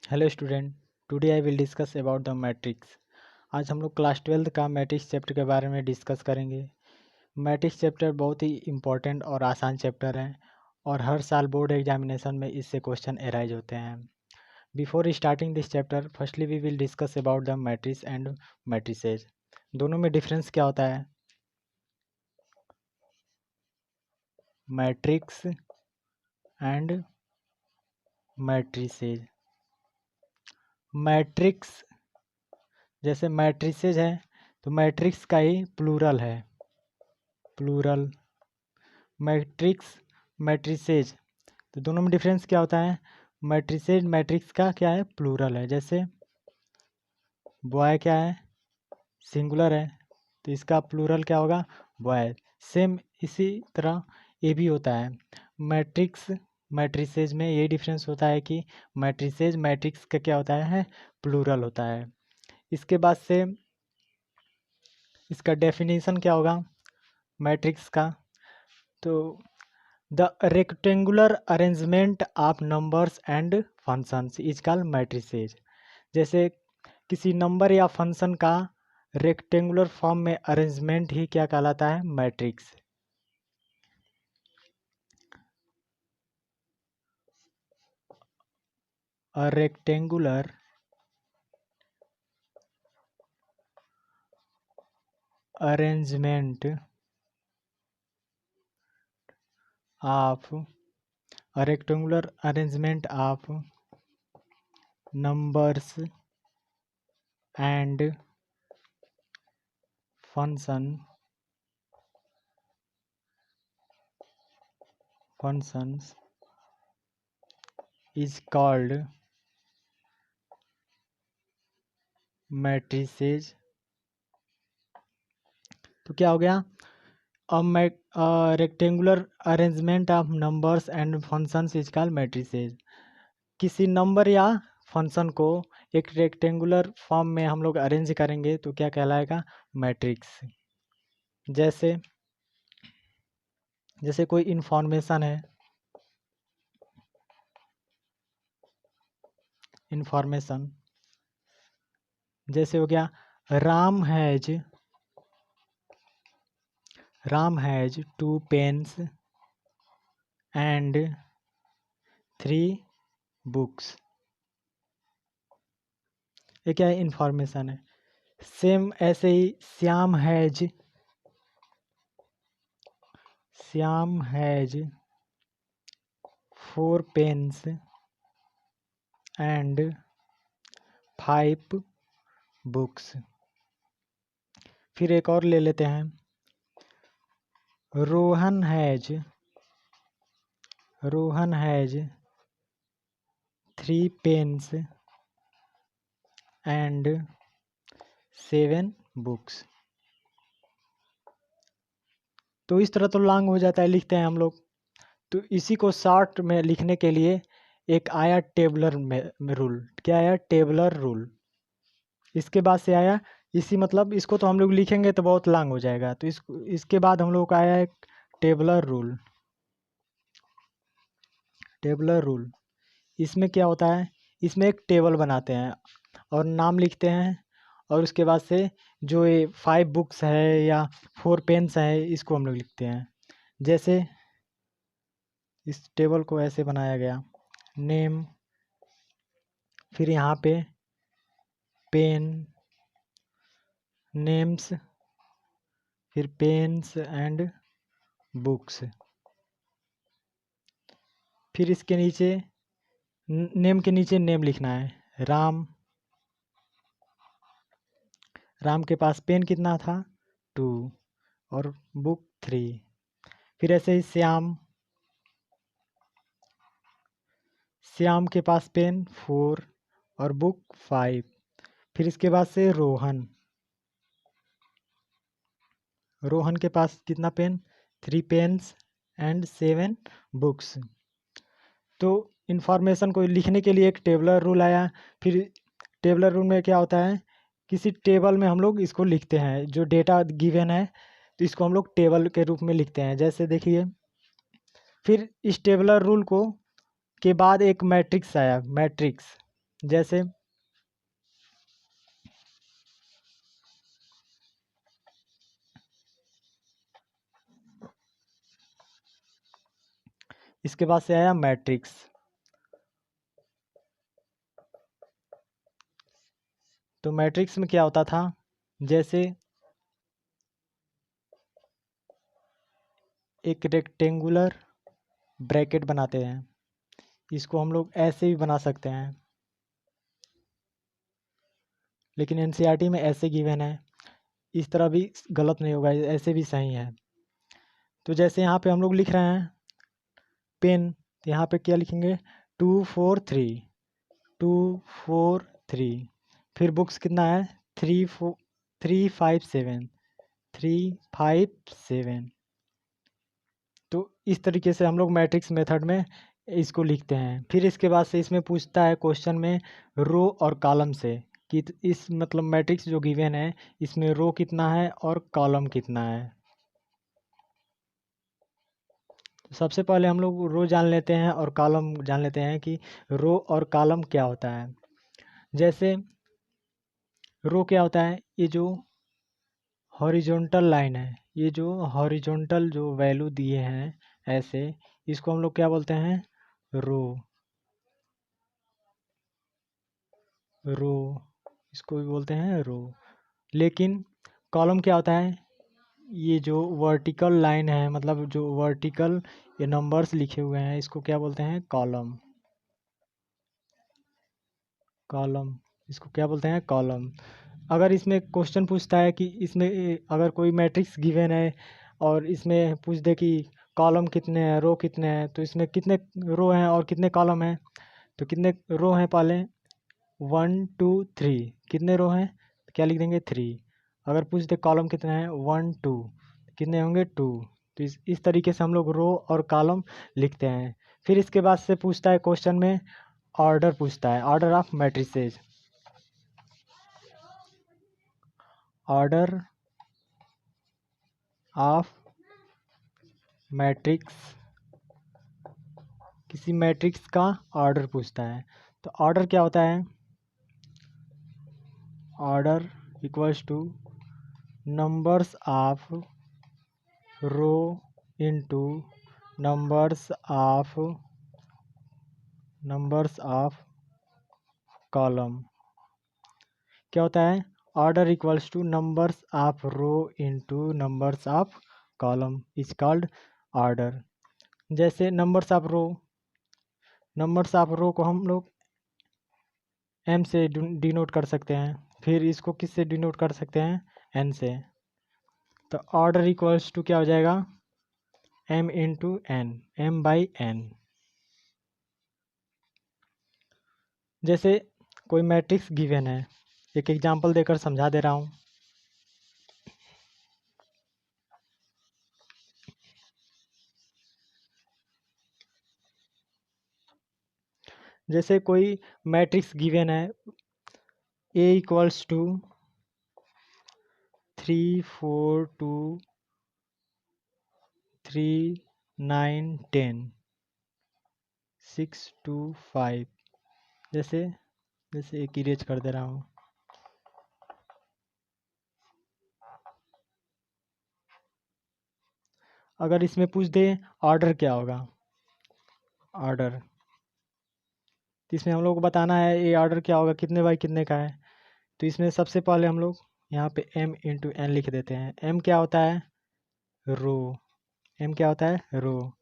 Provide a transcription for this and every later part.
Hello student, today I will discuss about the matrix. आज हम लोग क्लास 12th का मैट्रिक्स चैप्टर के बारे में डिस्कस करेंगे। मैट्रिक्स चैप्टर बहुत ही इम्पोर्टेंट और आसान चैप्टर है और हर साल बोर्ड एग्जामिनेशन में इससे क्वेश्चन एराइज होते हैं। Before starting this chapter firstly we will discuss about the matrix and matrices. दोनों में डिफरेंस क्या होता है? Matrix and matrices. मैट्रिक्स जैसे मैट्रिसेज है तो मैट्रिक्स का ही प्लूरल है, प्लूरल। मैट्रिक्स, मैट्रिसेज, तो दोनों में डिफरेंस क्या होता है? मैट्रिसेज मैट्रिक्स का क्या है? प्लूरल है। जैसे बॉय क्या है? सिंगुलर है, तो इसका प्लूरल क्या होगा? बॉय। सेम इसी तरह ये भी होता है। मैट्रिक्स मैट्रिसेज में ये डिफरेंस होता है कि मैट्रिसेज मैट्रिक्स का क्या होता है? प्लूरल होता है। इसके बाद से इसका डेफिनेशन क्या होगा मैट्रिक्स का? तो the rectangular arrangement of numbers and functions is called matrices. जैसे किसी नंबर या फंक्शन का रेक्टेंगुलर फॉर्म में अरेंजमेंट ही क्या कहलाता है? Matrix. A rectangular arrangement of numbers and functions is called matrices। तो क्या हो गया? Rectangular arrangement of numbers and functions is called matrices. किसी नंबर या फंक्शन को एक रेक्टेंगुलर फॉर्म में हम लोग अरेंज करेंगे तो क्या कहलाएगा? मैट्रिक्स। जैसे जैसे कोई इंफॉर्मेशन है, इंफॉर्मेशन जैसे हो गया Ram has 2 pens and 3 books. ये क्या है? इंफॉर्मेशन है। सेम ऐसे ही Shyam has 4 pens and 5 books. फिर एक और ले लेते हैं, Rohan has 3 pens and 7 books. तो इस तरह तो लॉन्ग हो जाता है, लिखते हैं हम लोग। तो इसी को शॉर्ट में लिखने के लिए एक आया टेबलर में रूल। क्या आया? Tabular rule. इसके बाद से आया इसी, मतलब इसको तो हम लोग लिखेंगे तो बहुत लॉन्ग हो जाएगा, तो इसके बाद हम लोग का आया एक टेबलर रूल। टेबलर रूल इसमें क्या होता है? इसमें एक टेबल बनाते हैं और नाम लिखते हैं, और उसके बाद से जो ये 5 बुक्स है या 4 पेन्स है इसको हम लोग लिखते हैं। जैसे इस टेबल को ऐसे बनाया गया, नेम, फिर यहाँ पे पेन, नेम्स, फिर पेन्स एंड बुक्स। फिर इसके नीचे नेम के नीचे नेम लिखना है। राम के पास पेन कितना था? 2 और बुक 3। फिर ऐसे ही श्याम के पास पेन 4 और बुक 5। फिर इसके बाद से रोहन के पास कितना पेन? 3 pens and 7 books. तो इन्फॉर्मेशन को लिखने के लिए एक टेबलर रूल आया। फिर टेबलर रूल में क्या होता है? किसी टेबल में हम लोग इसको लिखते हैं, जो डेटा गिवन है तो इसको हम लोग टेबल के रूप में लिखते हैं। जैसे देखिए, फिर इस टेबलर रूल को के बाद एक मैट्रिक्स आया। मैट्रिक्स जैसे इसके बाद से आया मैट्रिक्स। तो मैट्रिक्स में क्या होता था, जैसे एक रेक्टेंगुलर ब्रैकेट बनाते हैं, इसको हम लोग ऐसे भी बना सकते हैं, लेकिन एनसीईआरटी में ऐसे गिवन है। इस तरह भी गलत नहीं होगा, ऐसे भी सही है। तो जैसे यहाँ पे हम लोग लिख रहे हैं पेन, तो यहाँ पे क्या लिखेंगे 243 243। फिर बुक्स कितना है 357 357। तो इस तरीके से हम लोग मैट्रिक्स मेथड में इसको लिखते हैं। फिर इसके बाद से इसमें पूछता है क्वेश्चन में रो और कॉलम से कि इस मतलब मैट्रिक्स जो गिवन है इसमें रो कितना है और कॉलम कितना है। तो सबसे पहले हम लोग रो जान लेते हैं और कॉलम जान लेते हैं कि रो और कॉलम क्या होता है। जैसे रो क्या होता है, ये जो हॉरिजॉन्टल लाइन है, ये जो हॉरिजॉन्टल जो वैल्यू दिए हैं ऐसे, इसको हम लोग क्या बोलते हैं रो। रो इसको भी बोलते हैं रो। लेकिन कॉलम क्या होता है, ये जो वर्टिकल लाइन है मतलब जो वर्टिकल ये नंबर्स लिखे हुए हैं इसको क्या बोलते हैं कॉलम। कॉलम इसको क्या बोलते हैं कॉलम। अगर इसमें क्वेश्चन पूछता है कि इसमें अगर कोई मैट्रिक्स गिवन है और इसमें पूछ दे कि कॉलम कितने हैं रो कितने हैं, तो इसमें कितने रो हैं और कितने कॉलम हैं। तो कितने रो हैं पहले 1 2 3, कितने रो हैं तो क्या लिख देंगे 3। अगर पूछ दे कॉलम कितने हैं 1 2, कितने होंगे 2। तो इस तरीके से हम लोग रो और कॉलम लिखते हैं। फिर इसके बाद से पूछता है क्वेश्चन में ऑर्डर पूछता है, order of matrices. Order of matrix, किसी मैट्रिक्स का ऑर्डर पूछता है। तो ऑर्डर क्या होता है, order equals to numbers of row into numbers of column. क्या होता है order equals to numbers of row into numbers of column is called order. जैसे numbers of row, numbers of row को हम लोग एम से डिनोट कर सकते हैं, फिर इसको किस से डिनोट कर सकते हैं एन से। तो ऑर्डर इक्वल्स टू क्या हो जाएगा M into N, M by N. जैसे कोई मैट्रिक्स गिवन है, एक एग्जांपल देकर समझा दे रहा हूँ। जैसे कोई मैट्रिक्स गिवन है ए इक्वल्स टू 3 4 2 3 9 10 6 2 5। जैसे जैसे एक इरेज कर दे रहा हूँ। अगर इसमें पूछ दे ऑर्डर क्या होगा, ऑर्डर, तो इसमें हम लोग को बताना है ये ऑर्डर क्या होगा कितने बाई कितने का है। तो इसमें सबसे पहले हम लोग यहाँ पे m इंटू एन लिख देते हैं। m क्या होता है रो, m क्या होता है रो।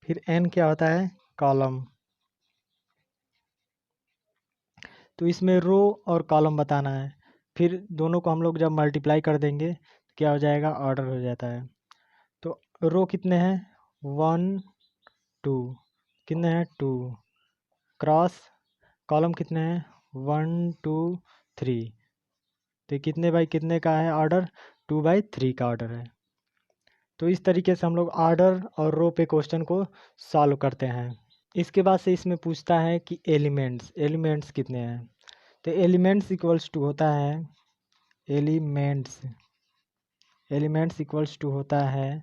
फिर n क्या होता है कॉलम। तो इसमें रो और कॉलम बताना है। फिर दोनों को हम लोग जब मल्टीप्लाई कर देंगे तो क्या हो जाएगा ऑर्डर हो जाता है। तो रो कितने हैं 1 2, कितने हैं 2 क्रॉस, कॉलम कितने हैं 1 2 3। तो ये कितने बाई कितने का है ऑर्डर 2/3 का ऑर्डर है। तो इस तरीके से हम लोग ऑर्डर और रो पे क्वेश्चन को सॉल्व करते हैं। इसके बाद से इसमें पूछता है कि एलिमेंट्स, एलिमेंट्स कितने हैं। तो एलिमेंट्स इक्वल्स टू होता है एलिमेंट्स, एलिमेंट्स इक्वल्स टू होता है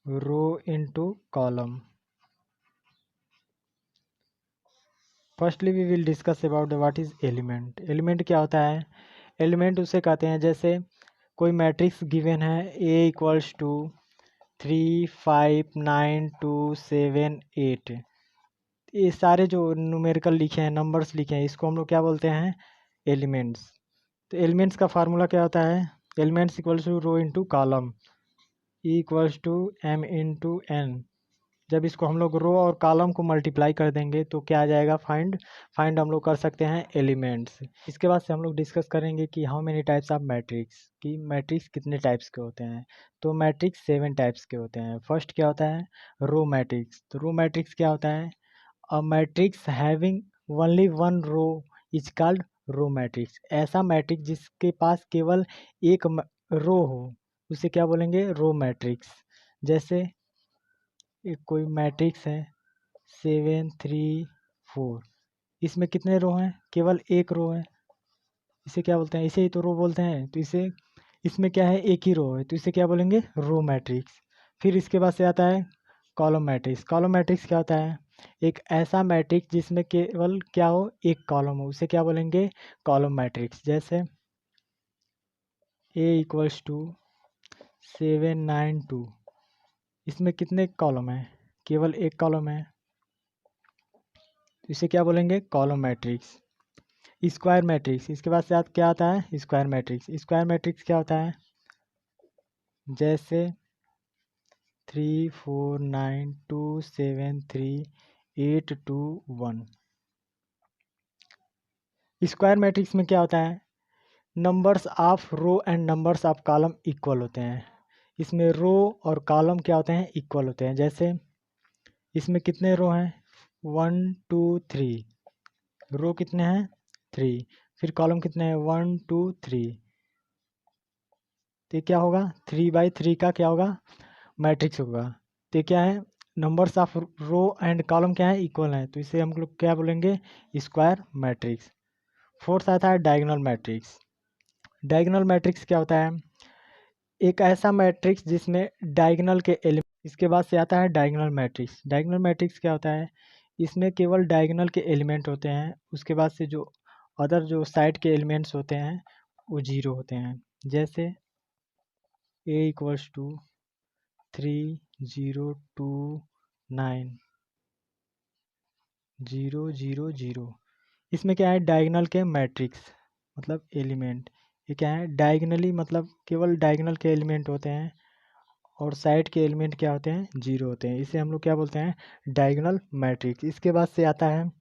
row into column. Firstly we will discuss about what is element. Element क्या होता है? एलिमेंट उसे कहते हैं जैसे कोई मैट्रिक्स गिवन है ए इक्वल्स टू 3 5 9 2 7 8, ये सारे जो न्यूमेरिकल लिखे हैं, नंबर्स लिखे हैं, इसको हम लोग क्या बोलते हैं? एलिमेंट्स। तो एलिमेंट्स का फार्मूला क्या होता है? Elements equals to row into column, E equals to M into N. जब इसको हम लोग रो और कॉलम को मल्टीप्लाई कर देंगे तो क्या आ जाएगा? फाइंड हम लोग कर सकते हैं एलिमेंट्स। इसके बाद से हम लोग डिस्कस करेंगे कि how many types of matrix, कि मैट्रिक्स कितने टाइप्स के होते हैं। तो मैट्रिक्स 7 टाइप्स के होते हैं। फर्स्ट क्या होता है? Row matrix. तो रो मैट्रिक्स क्या होता है? A matrix having only one row is called row matrix. ऐसा मैट्रिक्स जिसके पास केवल एक रो हो उसे क्या बोलेंगे? Row matrix. जैसे एक कोई मैट्रिक्स है 7 3 4, इसमें कितने रो हैं? केवल एक रो है। इसे क्या बोलते हैं? इसे ही तो रो बोलते हैं। तो इसे इसमें क्या है? एक ही रो है, तो इसे क्या बोलेंगे? Row matrix. फिर इसके बाद से आता है कॉलम मैट्रिक्स। कॉलम मैट्रिक्स क्या होता है? एक ऐसा मैट्रिक्स जिसमें केवल क्या हो? एक कॉलम हो, उसे क्या बोलेंगे? Column matrix. जैसे ए इक्वल्स टू 7 9 2, इसमें कितने कॉलम है? केवल एक कॉलम है, तो इसे क्या बोलेंगे? Column matrix. स्क्वायर मैट्रिक्स, इसके बाद से क्या आता है? Square matrix. स्क्वायर मैट्रिक्स क्या होता है? जैसे 3 4 9 2 7 3 8 2 1। स्क्वायर मैट्रिक्स में क्या होता है? Numbers of row and numbers of column equal होते हैं। इसमें रो और कॉलम क्या होते हैं? इक्वल होते हैं। जैसे इसमें कितने रो हैं? 1 2 3। रो कितने हैं? 3। फिर कॉलम कितने हैं? 1 2 3। तो क्या होगा? 3/3 का क्या होगा? मैट्रिक्स होगा। तो क्या है? Numbers of row and column क्या है? इक्वल है, तो इसे हम लोग क्या बोलेंगे? Square matrix. फोर्थ आता है डायगोनल मैट्रिक्स। डायगोनल मैट्रिक्स क्या होता है? एक ऐसा मैट्रिक्स जिसमें डायगोनल के एलिमेंट। इसके बाद से आता है डायगोनल मैट्रिक्स। डायगोनल मैट्रिक्स क्या होता है? इसमें केवल डायगोनल के एलिमेंट होते हैं, उसके बाद से जो अदर जो साइड के एलिमेंट्स होते हैं वो जीरो होते हैं। जैसे ए इक्वल्स टू 3 0 2 9 0 0 0। इसमें क्या है? डायगोनल के मैट्रिक्स मतलब एलिमेंट। ये क्या है? डायगोनली मतलब केवल डायगोनल के एलिमेंट होते हैं और साइड के एलिमेंट क्या होते हैं? जीरो होते हैं। इसे हम लोग क्या बोलते हैं? Diagonal matrix. इसके बाद से आता है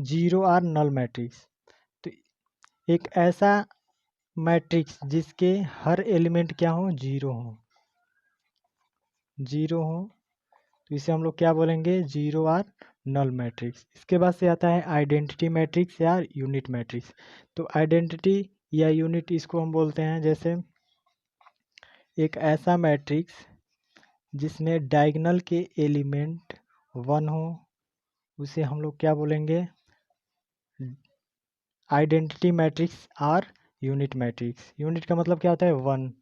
जीरो आर नल मैट्रिक्स। तो एक ऐसा मैट्रिक्स जिसके हर एलिमेंट क्या हो? जीरो हो। जीरो हो तो इसे हम लोग क्या बोलेंगे? Zero or null matrix. इसके बाद से आता है आइडेंटिटी मैट्रिक्स या यूनिट मैट्रिक्स। तो आइडेंटिटी या यूनिट इसको हम बोलते हैं जैसे एक ऐसा मैट्रिक्स जिसमें डायगोनल के एलिमेंट वन हो उसे हम लोग क्या बोलेंगे? आइडेंटिटी मैट्रिक्स और यूनिट मैट्रिक्स। यूनिट का मतलब क्या होता है? वन।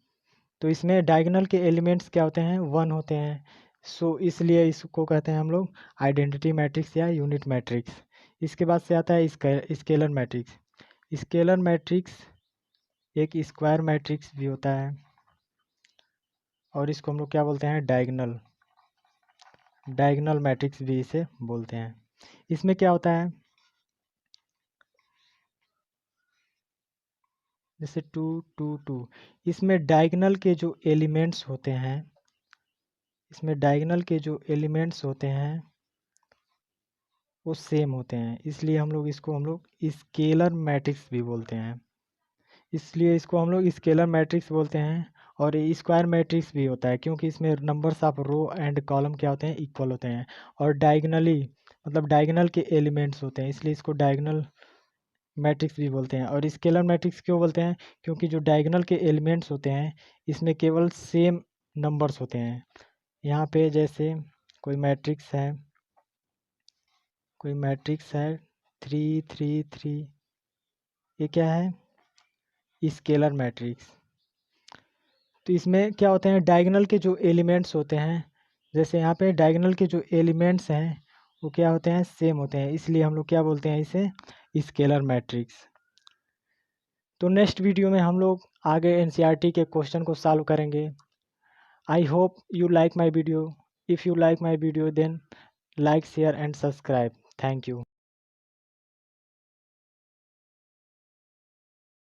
तो इसमें डायगोनल के एलिमेंट्स क्या होते हैं? वन होते हैं। सो इसलिए इसको कहते हैं हम लोग आइडेंटिटी मैट्रिक्स या यूनिट मैट्रिक्स। इसके बाद से आता है स्केलर मैट्रिक्स। स्केलर मैट्रिक्स एक स्क्वायर मैट्रिक्स भी होता है और इसको हम लोग क्या बोलते हैं? डायगोनल मैट्रिक्स भी इसे बोलते हैं। इसमें क्या होता है? जैसे 2 2 2, इसमें डायगोनल के जो एलिमेंट्स होते हैं वो सेम होते हैं, इसलिए हम लोग स्केलर मैट्रिक्स भी बोलते हैं। इसलिए इसको हम लोग स्केलर मैट्रिक्स बोलते हैं। और ये स्क्वायर मैट्रिक्स भी होता है क्योंकि इसमें numbers of row and column क्या होते हैं? इक्वल होते हैं। और डायगनली मतलब डायगोनल के एलिमेंट्स होते हैं, इसलिए इसको डायगोनल मैट्रिक्स भी बोलते हैं। और स्केलर मैट्रिक्स क्यों बोलते हैं? क्योंकि जो डायगोनल के एलिमेंट्स होते हैं इसमें केवल सेम नंबर्स होते हैं। यहाँ पे जैसे कोई मैट्रिक्स है 3 3 3, ये क्या है? Scalar matrix. तो इसमें क्या होते हैं? डायगोनल के जो एलिमेंट्स होते हैं, जैसे यहाँ पे डायगोनल के जो एलिमेंट्स हैं वो क्या होते हैं, सेम होते हैं, इसलिए हम लोग क्या बोलते हैं इसे, स्केलर मैट्रिक्स। तो नेक्स्ट वीडियो में हम लोग आगे एनसीईआरटी के क्वेश्चन को सॉल्व करेंगे। I hope you like my video. If you like my video, then like, share and subscribe. Thank you.